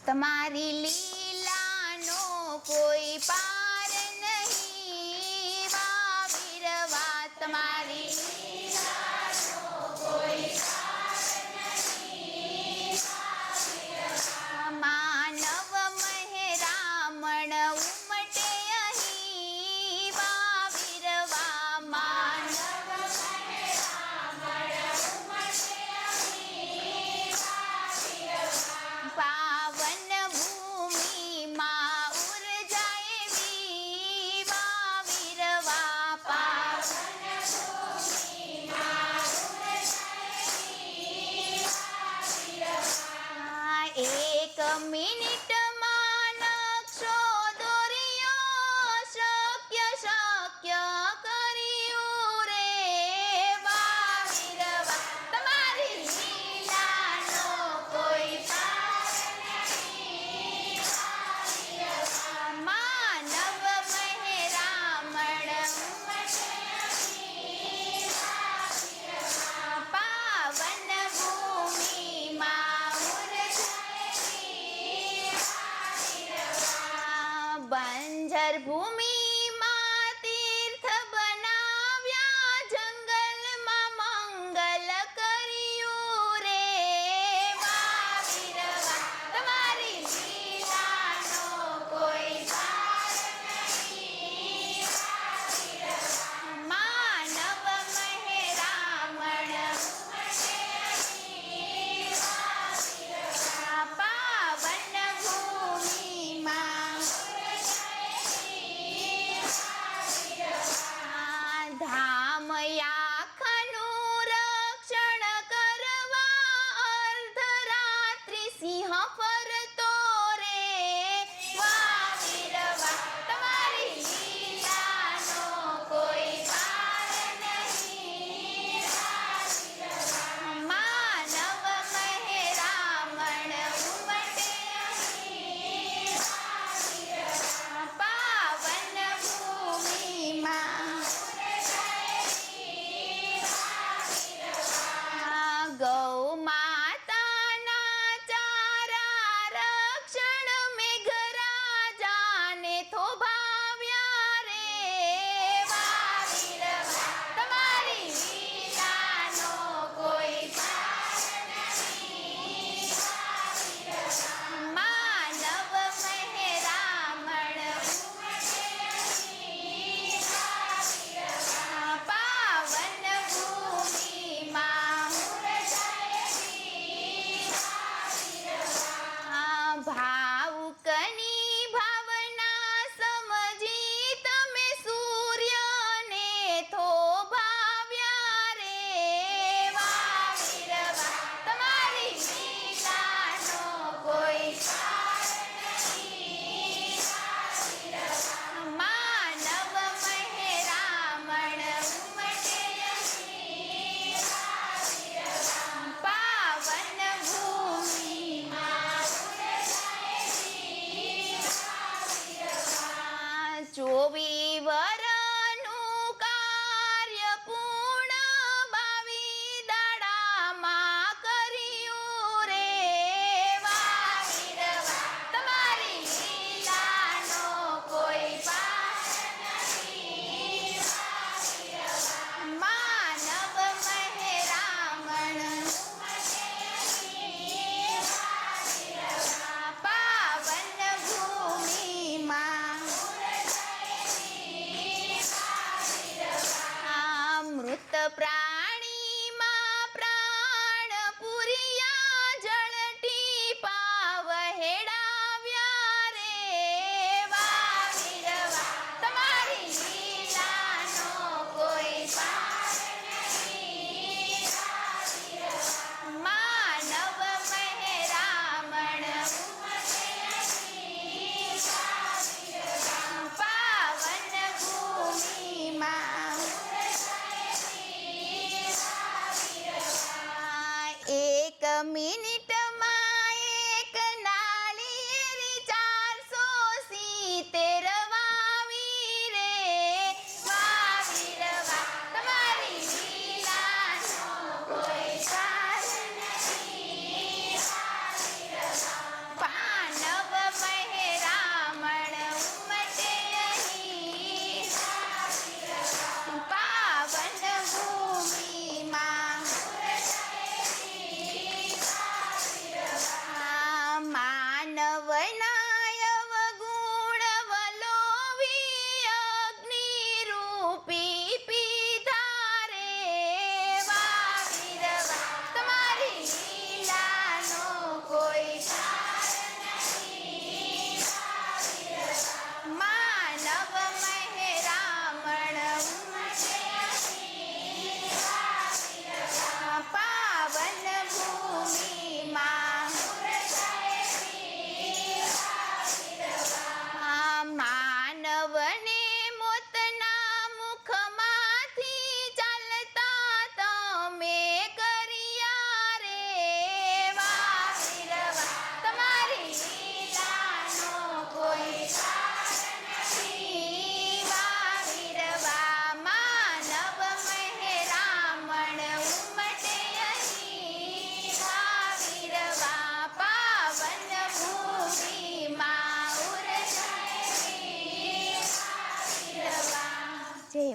તમારી લીલાનો કોઈ પાર નહીં વા વીરવા તમારી લીલાનો કોઈ પાર નહીં વા વીરવા માનવ મહેરામણ ઉમટે અહીં વા વીરવા માનવ પાવન ભૂમિમાં ઉર્જાએ વીવા વીરવા પાવન ભૂમિમાં ઉર્જાએ વીવા વીરવા એક મિનિટમાં નકશો દોર્યો શક્ય કર્યું રે વા વીરવા તમારી લીલાનો કોઈ માનવ મહેરામણ પાવન ભૂમિમાં બંજર ભૂમિમાં તીર્થ બનાવ્યા જંગલમાં મંગલ કર્યું રે વા વીરવા તમારી લીલાનો કોઈ પાર નહીં વા વીરવા માનવ મહેરામણ પાવન ભૂમિમાં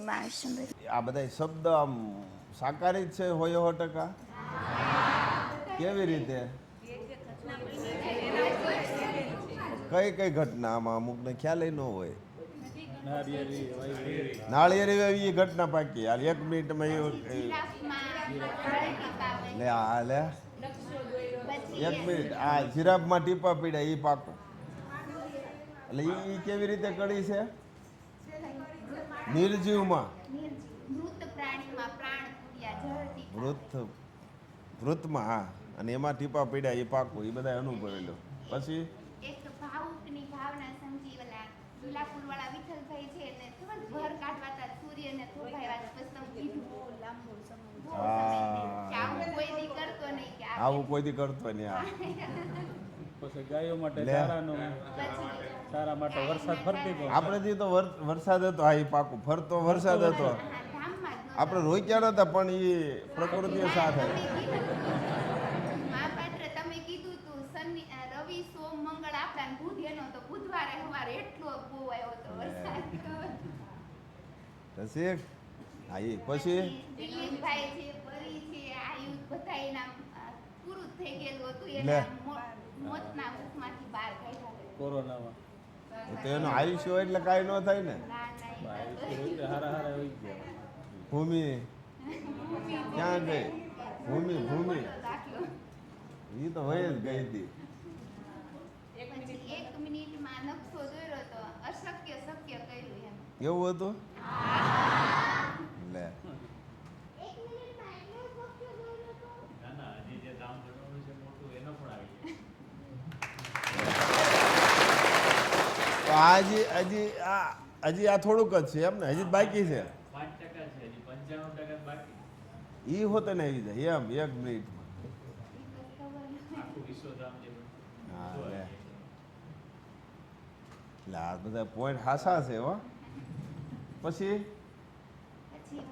બાવીસ આ બધા શબ્દ આમ સાકારી જ છે હોય 100%? કેવી રીતે? કઈ કઈ ઘટના આમાં અમુકને ખ્યાલ ન હોય? નાળિયેરી એવી ઘટના પાકી હાલ 1 મિનિટમાં લે આ લે 1 મિનિટ આ જીરાફમાં ટીપા પીડ્યા એ પાકો એટલે એ કેવી રીતે કડી છે? નિર્જીવમાં વૃતમાં હા અને એમાં ટીપા પીડ્યા એ પાકું એ બધા અનુભવેલો. પછી એક ભાવુકની ભાવના સમજી ઓલા લીલા ફૂલવાળા વિઠ્ઠલભાઈ છે ને ખબર ઘર કાઢવાતા સૂર્યને થોભાવ્યા પછી તમે કીધું બહુ લાંબો સમય આવું કોઈ દી કરતો નહીં કે આવું કોઈ દી કરતો નહીં. હા પછી ગાયો માટે ચારા માટે વરસાદ ફરતી હતો. આપણે જે તો વરસાદ હતો હા એ પાકું ફરતો વરસાદ હતો આપણે રોક્યા નતા પણ એ પ્રકૃતિએ સાથ મહાપાત્ર તમે કીધું તું શનિ રવિ સોમ મંગળ આપણા બુધ એનો તો બુધવારે સવારે એટલો બહુ આવ્યો હતો વરસાદ. રસિક હા એ પછી દિલીપભાઈ છે પરી છે આયુષ બધા એના પૂરું થઈ ગયેલું હતું એના મોતના મુખમાંથી બહાર કાઢ્યા કોરોનામાં તો એનો આયુષ્ય હોય એટલે કાંઈ ન થાય ને. ભૂમિ ક્યાં ગઈ? ભૂમિ એ તો હોય જ ગઈ હતી. 1 મિનિટમાં નકશો દોર્યો તો અશક્ય શક્ય કર્યું એમ. એવું હતું લે તો હજી આ થોડુંક જ છે એમ ને? હજી બાકી છે 5% છે, હજી 95% બાકી. ઈ હોતે ને આવી જાય એમ 1 મિનિટમાં. આખું વિશ્વધામ જે હા લે આ બધા પોઈન્ટ હાસા છે હો. પછી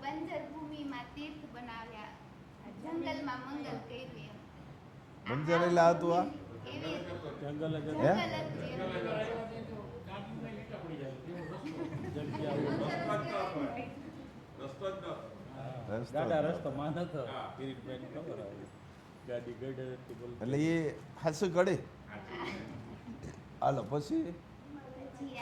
બંજર ભૂમિમાં તીર્થ બનાવ્યા જંગલમાં મંગલ કર્યું એમ. બંજર એટલે હતું આ એવી જંગલ જ હે ગાડા રસ્તો માં નતો કિરીટભાઈ ખબર આવે ગાડી ગડે હતી બોલ એટલે એ હાસુ કડી હાલો પછી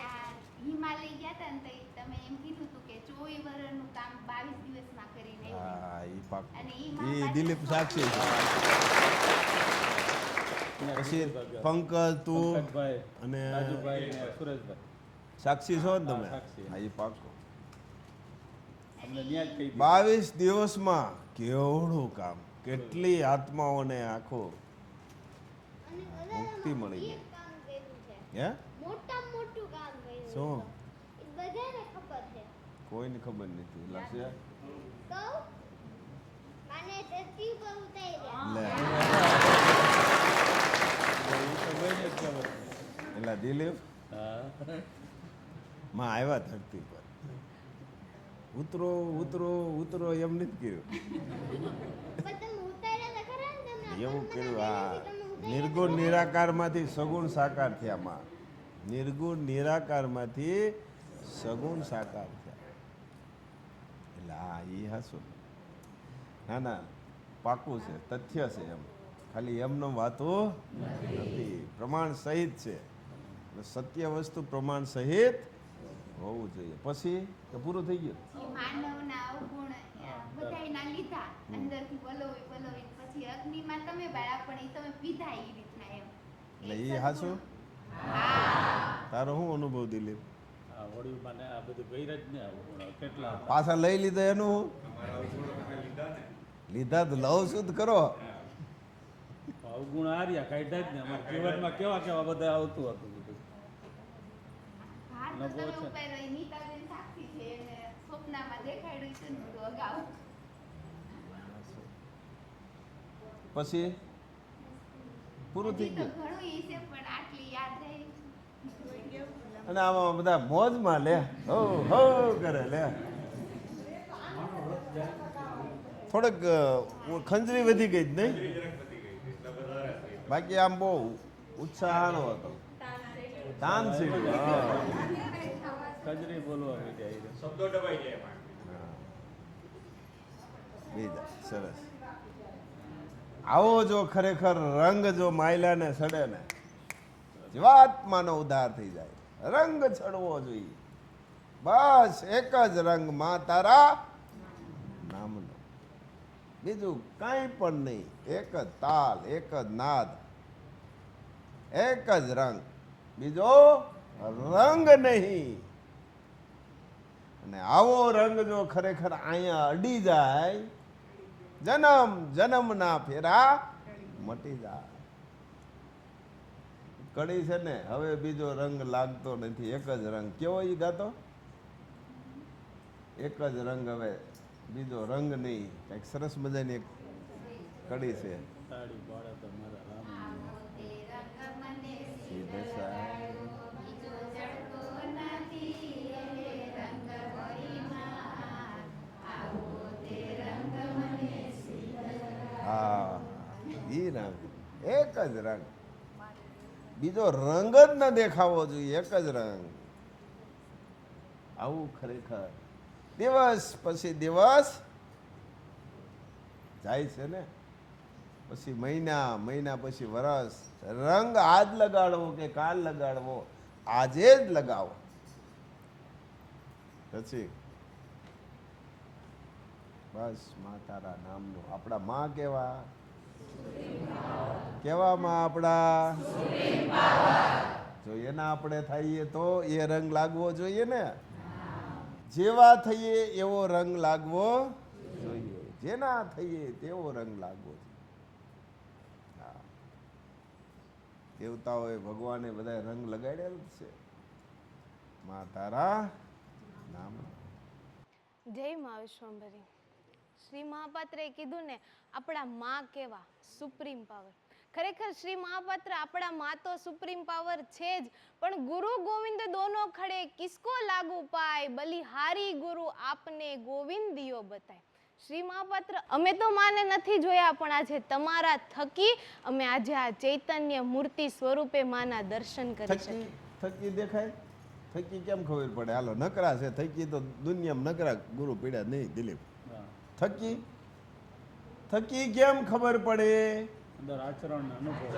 આ હિમાલય ગયા હતા ને તો તમે એમ કીધું હતું કે 24 વર્ષનું કામ 22 દિવસમાં કરીને આવ્યું. હા ઈ પાક અને ઈ દિલીપ સાક્ષી પછી પંકજ તું પંકજભાઈ અને રાજુભાઈ ને સુરેશભાઈ સાક્ષી છો ને તમે? હા, સાક્ષી. હા ઈ પાકો અમને ન્યાજ કહી દીધું. 22 દિવસમાં કેવડું કામ કેટલી આત્માઓને આખો મુક્તિ મળી ગઈ. હે મોટું કામ કર્યું શું? એ બધાને ખબર છે. કોઈને ખબર નથી લાગશે કહું અને ધરતી ઉપર ઉતાર્યા. લે એ તો ભાઈને જ ખબર. એટલે દિલીપ હા માં આવ્યા ધરતી પર ઉતરો ઉતરો ઉતરો એમ નથી કર્યું પણ તમે ઉતાર્યા તો ખરા ને તમને એવું કર્યું તમે આ ઉતાર્યા નિર્ગુણ નિરાકારમાંથી સગુણ સાકાર થયા માં નિર્ગુણ નિરાકારમાંથી સગુણ સાકાર થયા એટલે હા એ હાસું ના ના પાકું છે તથ્ય છે એમ ખાલી એમનો વાતો નથી પ્રમાણ સહિત છે એટલે સત્ય વસ્તુ પ્રમાણ સહિત હોવું જોઈએ. પછી કે પૂરું થઈ ગયું? એ માનવના અવગુણ બધાયના લીધા અંદરથી વલોવી પછી અગ્નિમાં તમે બાળા પણ એ તમે પીધા એ રીતના એમ. એટલે એ હાસું તારો શું અનુભવ દિલીપ? આ હોળીમાં ને આ બધું ગઈર જ ને આવું કેટલા પાછા લઈ લીધા એનું લીધા તો લવ શુદ્ધ કરો. અવગુણ આર્યા કાઢ્યા જ ને અમારા જીવનમાં કેવા કેવા બધા આવતું હતું બધું. ભાર તો તમે ઉપાડ્યો એ નીતાબેન સાક્ષી છે એને સ્વપ્નમાં દેખાડ્યું છે ને બધું અગાઉ. પછી પૂરું થઈ હજી તો ગયું ઘણું ઈ છે પણ આટલી યાદ રહી. અને આમાં બધા મોજમાં લે હો હો કરે લે થોડોક ખંજરી વધી ગઈ જ નહીં બાકી આમ બહુ ઉત્સાહનો હતો તાનસીન કજરી બોલવા માંડ્યા એ. શબ્દો દબાઈ જાય એમાં. બીજા સરસ. આવો જો ખરેખર રંગ જો માયલાને સડે ને જીવાત્માનો ઉદ્ધાર થઈ જાય. રંગ ચડવો જોઈએ, બસ એક જ રંગ માં તારા નામનો, બીજું કાંઈ પણ નહીં. એક જ તાલ, એક જ નાદ, એક જ રંગ, બીજો રંગ નહીં. અને આવો રંગ જો ખરેખર અહીંયા અડી જાય, જન્મ જન્મના ફેરા મટી જાય. કડી છે ને હવે બીજો રંગ લાગતો નથી, એક જ રંગ. કેવો ઈ ગાતો? એક જ રંગ, હવે બીજો રંગ નહીં. કંઈક સરસ મજાની એક કડી છે. તાળી પાડે તો મારા રામ. સીધે સાહેબ. હા, ઈ રંગ, એક જ રંગ, બીજો રંગ જ ન દેખાવો જોઈએ, એક જ રંગ. આવું ખરેખર દિવસ પછી દિવસ જાય છે ને, પછી મહિના, મહિના પછી વરસ. રંગ આજ લગાડવો કે કાલ લગાડવો, આજે જ લગાવો. પછી બસ માં તારા નામનું. આપણા માં કેવા કેવા માં આપણા, જો એના આપણે થઈએ તો એ રંગ લાગવો જોઈએ ને. જેવા થઈએ એવો રંગ લાગવો જોઈએ, જેના થઈએ તેવો રંગ લાગવો જોઈએ. હા, દેવતાઓએ ભગવાને બધા રંગ લગાડેલ છે. માં તારા નામ. જય મા વિશ્વંભરી. શ્રી મહાપાત્રે કીધું ને આપણા માં કેવા સુપ્રીમ પાવર. ખરેખર શ્રી મહાપાત્ર આપણા માં તો સુપ્રીમ પાવર છે જ, પણ ગુરુ ગોવિંદ દોનો ખડે કિસકો લાગુ પાય, બલિહારી ગુરુ આપને ગોવિંદિયો બતાય. શ્રી મહાપાત્ર અમે તો માને નથી જોયા, પણ આજે તમારા થકી અમે આજે આ ચૈતન્ય મૂર્તિ સ્વરૂપે માના દર્શન કરી શકીએ. થકી દેખાય? થકી કેમ ખબર પડે? હાલો, નકરા છે થકી તો દુનિયામાં નકરા ગુરુ પીડ્યા નહીં. દિલીપ, થકી થકી કેમ ખબર પડે? અંદર આચરણ અનુભવ,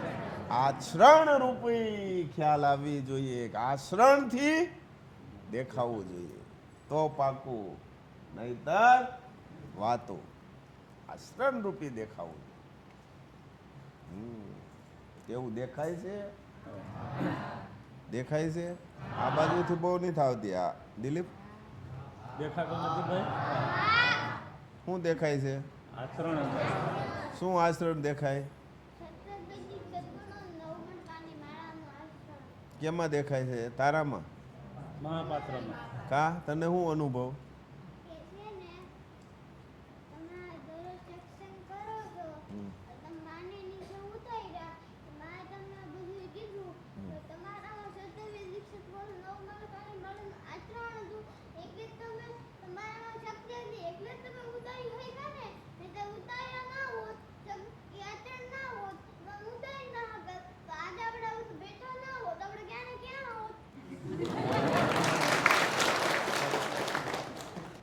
આચરણ રૂપી ખ્યાલ આવવી જોઈએ. આચરણથી દેખાવું જોઈએ તો પાકું, નહીતર વાતો. આચરણ રૂપી દેખાવું. કેવું દેખાય છે? દેખાય છે? આ બાજુથી બહુ નથી આવતી. આ દિલીપ દેખાતો નથી ભાઈ? શું દેખાય છે? આચરણ. શું આચરણ દેખાય? કેમાં દેખાય છે? તારામાં? મહાપાત્રમાં. કા તને શું અનુભવ?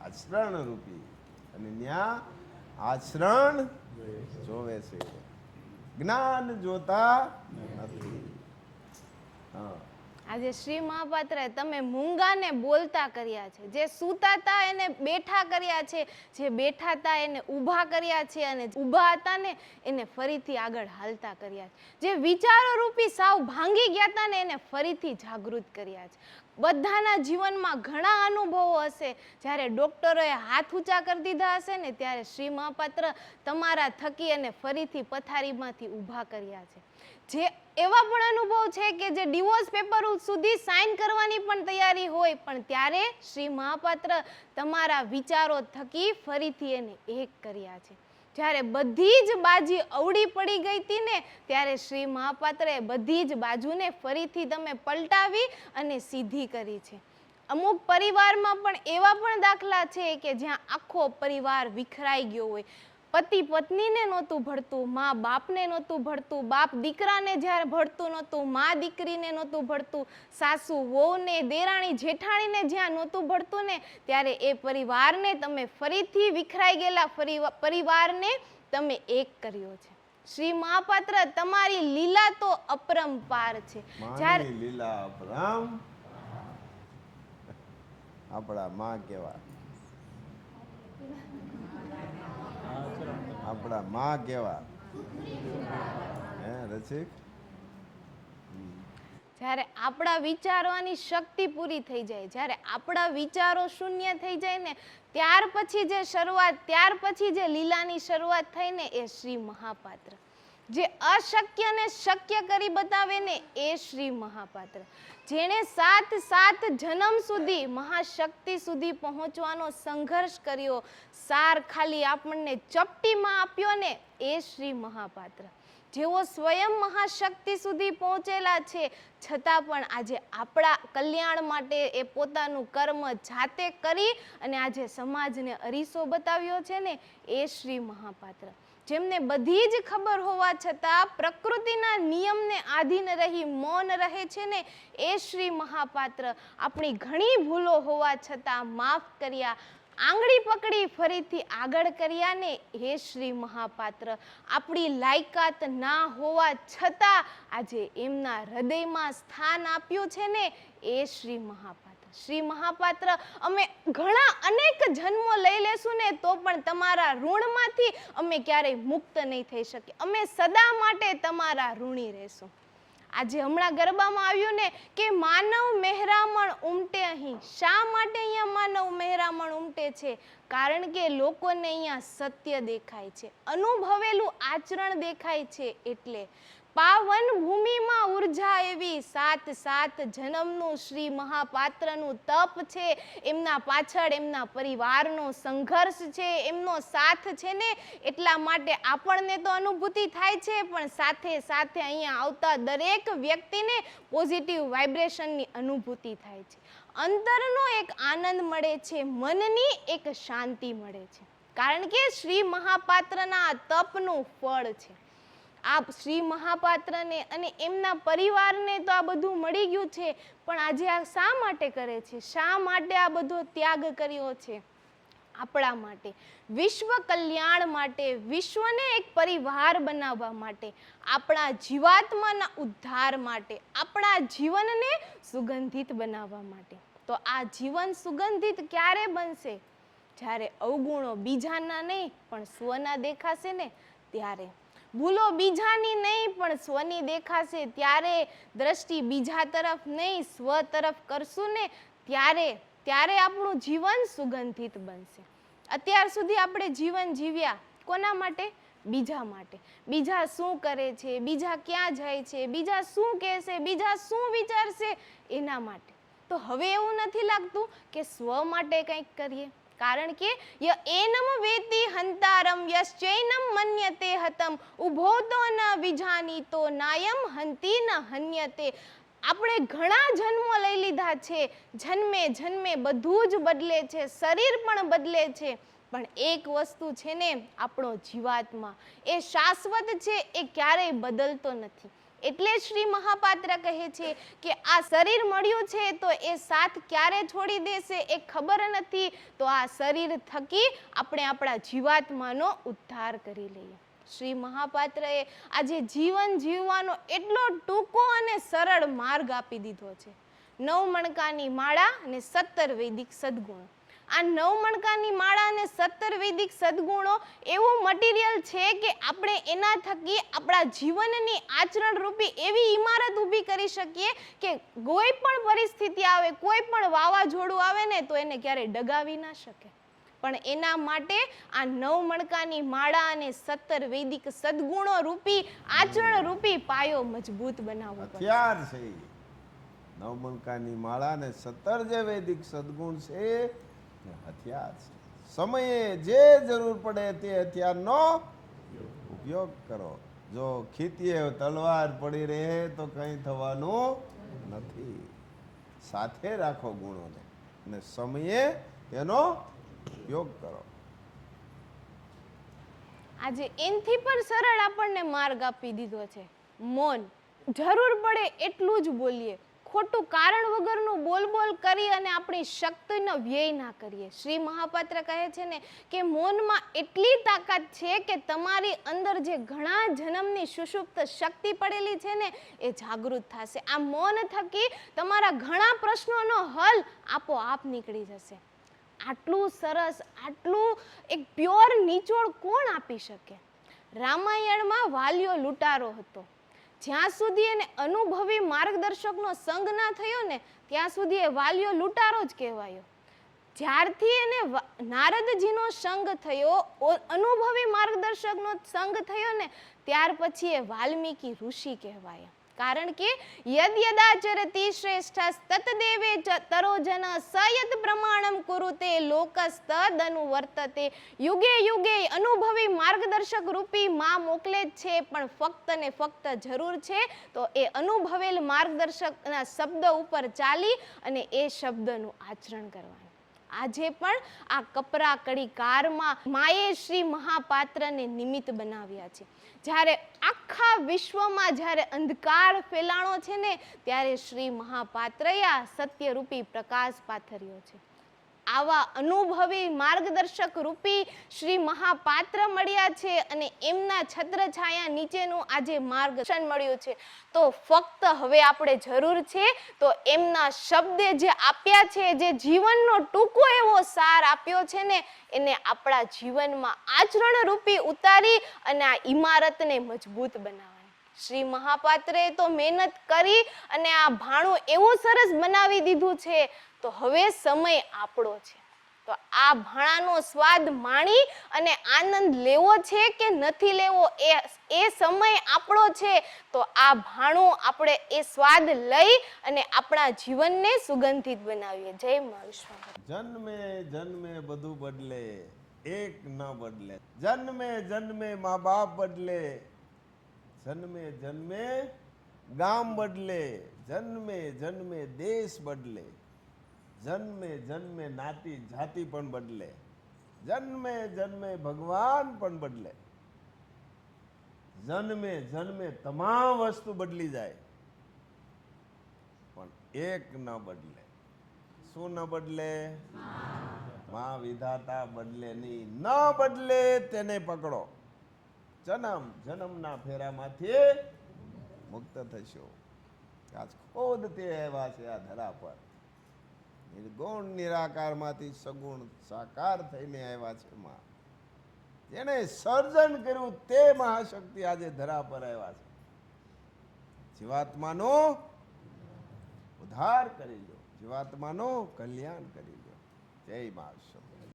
આચરણ રૂપી. અને ત્યાં આચરણ જોવે છે, જ્ઞાન જોતા નથી. હા, આજે શ્રી મહાપાત્રે તમે મૂંગાને બોલતા કર્યા છે, જે સૂતા હતા એને બેઠા કર્યા છે, જે બેઠા હતા એને ઊભા કર્યા છે, અને ઊભા હતા ને એને ફરીથી આગળ હાલતા કર્યા છે, જે વિચારો રૂપી સાવ ભાંગી ગયા હતા ને એને ફરીથી જાગૃત કર્યા છે. બધાના જીવનમાં ઘણા અનુભવો હશે, જ્યારે ડોક્ટરોએ હાથ ઊંચા કરી દીધા હશે ને ત્યારે શ્રી મહાપાત્ર તમારા થકી અને ફરીથી પથારીમાંથી ઊભા કર્યા છે. જે એવા પણ અનુભવ છે કે જે ડિવોર્સ પેપર સુધી સાઇન કરવાની પણ તૈયારી હોય, પણ ત્યારે શ્રી મહાપાત્ર તમારા વિચારો થકી ફરીથી એને એક કર્યા છે. જ્યારે બધી જ બાજી અવળી પડી ગઈ હતી ને ત્યારે શ્રી મહાપાત્રે બધી જ બાજુને ફરીથી તમે પલટાવી અને સીધી કરી છે. અમુક પરિવારમાં પણ એવા પણ દાખલા છે કે જ્યાં આખો પરિવાર વિખરાઈ ગયો હોય, પતિ પત્નીને નહોતું ભળતું, મા બાપને નહોતું ભળતું, બાપ દીકરાને જ્યારે ભળતું નહોતું, મા દીકરીને નહોતું ભળતું, સાસુ વહુને, દેરાણી જેઠાણીને જ્યાં નહોતું ભળતું ને, ત્યારે એ પરિવારને તમે ફરીથી વિખરાઈ ગયેલા પરિવારને તમે એક કર્યો છે. શ્રી મહાપાત્ર, તમારી લીલા તો અપરંપાર છે. માની લીલા અપરમ, આપણા માં કેવા, આપણા માં કેવા હે રસિક? જ્યારે આપણા વિચારવાની શક્તિ પૂરી થઈ જાય, જ્યારે આપણા વિચારો શૂન્ય થઈ જાય ને, ત્યાર પછી જે લીલાની શરૂઆત થઈ ને એ શ્રી મહાપાત્ર. જે અશક્યને શક્ય કરી બતાવે ને એ શ્રી મહાપાત્ર. જેણે 7 જન્મ સુધી મહાશક્તિ સુધી પહોંચવાનો સંઘર્ષ કર્યો, સાર ખાલી આપણને ચપટીમાં આપ્યો ને એ શ્રી મહાપાત્ર. જેઓ સ્વયં મહાશક્તિ સુધી પહોંચેલા છે, છતાં પણ આજે આપણા કલ્યાણ માટે એ પોતાનું કર્મ જાતે કરી અને આજે સમાજને અરીસો બતાવ્યો છે ને એ શ્રી મહાપાત્ર. જેમને બધી જ ખબર હોવા છતાં પ્રકૃતિના નિયમને આધીન રહી મૌન રહે છે ને એ શ્રી મહાપાત્ર. આપણી ઘણી ભૂલો હોવા છતાં માફ કર્યા, આંગળી પકડી ફરીથી આગળ કર્યા ને હે શ્રી મહાપાત્ર. આપણી લાયકાત ના હોવા છતાં આજે એમના હૃદયમાં સ્થાન આપ્યું છે ને એ શ્રી મહાપાત્ર. શ્રી મહાપાત્ર, અમે ઘણા અનેક જન્મો લઈ લેશું ને તો પણ તમારા ઋણમાંથી અમે ક્યારેય મુક્ત નહીં થઈ શકીએ. અમે સદા માટે તમારા ઋણી રહેશું. આજે હમણાં ગરબામાં આવ્યું ને કે માનવ મહેરામણ ઉમટે અહીં. શા માટે અહીંયા માનવ મહેરામણ ઉમટે છે? કારણ કે લોકોને અહીંયા સત્ય દેખાય છે, અનુભવેલું આચરણ દેખાય છે. એટલે પાવન ભૂમિમાં ઉર્જા એવી 7 જન્મનું શ્રી મહાપાત્રનું તપ છે. એમના પાછળ એમના પરિવારનો સંઘર્ષ છે, એમનો સાથ છે ને એટલા માટે આપણને તો અનુભૂતિ થાય છે, પણ સાથે સાથે અહીંયા આવતા દરેક વ્યક્તિને પોઝિટિવ વાઇબ્રેશનની અનુભૂતિ થાય છે. અંતરનો એક આનંદ મળે છે, મનની એક શાંતિ મળે છે, કારણ કે શ્રી મહાપાત્રના તપનું ફળ છે. આ શ્રી મહાપાત્રને અને એમના પરિવારને તો આ બધું મળી ગયું છે, પણ આજે આ શા માટે કરે છે? શા માટે આ બધો ત્યાગ કર્યો છે? આપણા માટે, વિશ્વ કલ્યાણ માટે, વિશ્વને એક પરિવાર બનાવવા માટે, આપણા જીવાત્માના ઉદ્ધાર માટે, આપણા જીવનને સુગંધિત બનાવવા માટે. તો આ જીવન સુગંધિત ક્યારે બનશે? જ્યારે અવગુણો બીજાના નહીં પણ સ્વના દેખાશે ને ત્યારે. ભૂલો બીજાની નહીં પણ સ્વની દેખાશે ત્યારે. દ્રષ્ટિ બીજા તરફ નહીં સ્વ તરફ કરશું ને ત્યારે આપણું જીવન સુગંધિત બનશે. અત્યાર સુધી આપણે જીવન જીવ્યા કોના માટે? બીજા માટે. બીજા શું કરે છે, બીજા ક્યાં જાય છે, બીજા શું કહેશે, બીજા શું વિચારશે, એના માટે. તો હવે એવું નથી લાગતું કે સ્વ માટે કંઈક કરીએ? કારણ કે ય એનમ વેતિ હંતારમ યશ્ચૈનમ મન્યતે હતમ ઉભો તો ન વિજાનીતો નાયમ હંતી ન હન્યતે. આપણે ઘણા જન્મો લઈ લીધા છે, જન્મે બધું જ બદલે છે, શરીર પણ બદલે છે, પણ એક વસ્તુ છે ને આપણો જીવાત્મા, એ શાશ્વત છે, એ ક્યારેય બદલતો નથી. એટલે શ્રી મહાપાત્ર કહે છે કે આ શરીર મળ્યું છે તો એ સાથ ક્યારે છોડી દેશે એ ખબર નથી, તો આ શરીર થકી આપણે આપણા જીવાત્માનો ઉદ્ધાર કરી લઈએ. શ્રી મહાપાત્રએ આજે જીવન જીવવાનો એટલો ટૂંકો અને સરળ માર્ગ આપી દીધો છે. 9 મણકાની માળા અને 17 વૈદિક સદગુણો. આ 9 મણકાની માળા અને 17 વૈદિક સદગુણો એવું મટીરિયલ છે કે આપણે એના થકી આપણા જીવનની આચરણ રૂપી એવી ઇમારત ઊભી કરી શકીએ કે કોઈ પણ પરિસ્થિતિ આવે, કોઈ પણ વાવાઝોડું આવે ને તો એને ક્યારેય ડગાવી ના શકે. પણ એના માટે આ 9 મણકાની માળા અને 17 વૈદિક સદગુણો રૂપી આચરણ રૂપી પાયો મજબૂત બનાવવો પડે. હથિયાર છે 9 મણકાની માળા અને 17 જે વૈદિક સદગુણ છે, હથિયાર છે. સમયે જે જરૂર પડે તે હથિયારનો ઉપયોગ કરો. જો ખીતીએ તલવાર પડી રહે તો કંઈ થવાનું નથી. સાથે રાખો ગુણોને અને સમયે તેનો ઉપયોગ કરો. આજે એનથી પણ સરળ આપણને માર્ગ આપી દીધો છે, મૌન. જરૂર પડે એટલું જ બોલીએ, ખોટું કારણ વગરનું બોલ કરી અને આપણી શક્તિનો વ્યય ના કરીએ. શ્રી મહાપાત્ર કહે છે ને કે મૌનમાં એટલી તાકાત છે કે તમારી અંદર જે ઘણા જન્મની સુષુપ્ત શક્તિ પડેલી છે ને એ જાગૃત થશે. આ મૌન થકી તમારા ઘણા પ્રશ્નોનો હલ આપોઆપ નીકળી જશે. આટલું સરસ, આટલું એક પ્યોર નિચોડ કોણ આપી શકે? રામાયણમાં વાલિયો લૂંટારો હતો. જ્યાં સુધી એને અનુભવી માર્ગદર્શકનો સંગ ના થયો ને ત્યાં સુધી એ વાલિયો લૂંટારો જ કહેવાયો. જ્યારથી એને નારદજીનો સંગ થયો, અનુભવી માર્ગદર્શકનો સંગ થયો ને ત્યાર પછી એ વાલ્મીકી ઋષિ કહેવાયા. કારણ કે યદ્યદાચરતિ શ્રેષ્ઠ તતદેવે તરોજન સયત પ્રમાણમ કુરુતે લોકસ્તદનુવર્તતે. યુગે યુગે અનુભવી માર્ગદર્શક રૂપી માં મોકલે જ છે, પણ ફક્ત ને ફક્ત જરૂર છે તો એ અનુભવેલ માર્ગદર્શકના શબ્દ ઉપર ચાલી અને એ શબ્દનું આચરણ કરવાનું. આજે પણ આ કપરા કડી કારમાં માએ શ્રી મહાપાત્રને નિમિત્ત બનાવ્યા છે. જ્યારે આખા વિશ્વમાં જ્યારે અંધકાર ફેલાણો છે ને ત્યારે શ્રી મહાપાત્રએ આ સત્યરૂપી પ્રકાશ પાથર્યો છે. આવા અનુભવી માર્ગદર્શક રૂપી શ્રી મહાપાત્ર મળ્યા છે અને એમના છત્રછાયા નીચેનું આજે માર્ગદર્શન મળ્યું છે. તો ફક્ત હવે આપણે જરૂર છે તો એમના શબ્દે જે આપ્યા છે, જે જીવનનો ટૂંકો એવો સાર આપ્યો છે ને એને આપણા જીવનમાં આચરણ રૂપી ઉતારી અને આ ઇમારતને મજબૂત બનાવવાની. શ્રી મહાપાત્રે તો મહેનત કરી અને આ ભાણું એવું સરસ બનાવી દીધું છે. તો હવે સમય આપણો છે. તો આ ભાણાનો સ્વાદ માણી અને આનંદ લેવો છે કે નથી લેવો એ સમય આપણો છે. તો આ ભાણું આપણે એ સ્વાદ લઈ અને આપણા જીવનને સુગંધિત બનાવીએ. જય મહાવિષ્ણુ. જન્મે જન્મે બધું બદલે, એક ન બદલે. જન્મે જન્મે મા બાપ બદલે, જન્મે જન્મે ગામ બદલે, જન્મે જન્મે દેશ બદલે, જન્મે જન્મે નાતી જાતિ પણ બદલે, જન્મે જન્મે ભગવાન પણ બદલે, જન્મે જન્મે તમામ વસ્તુ બદલી જાય પણ એક ન બદલે. શું ન બદલે? માં વિધાતા બદલે નહીં. ન બદલે તેને પકડો, જન્મ જન્મના ફેરામાંથી મુક્ત થશો. આજ ખુદ તે આવ્યા છે આ ધરા પર. નિર્ગુણ નિરાકારમાંથી સગુણ સાકાર થઈને આવ્યા છે માં. જેને સર્જન કર્યું તે મહાશક્તિ આજે ધરા પર આવ્યા છે. જીવાત્માનો ઉદ્ધાર કરી લો, જીવાત્માનો કલ્યાણ કરી લો. જય મહાશક્તિ.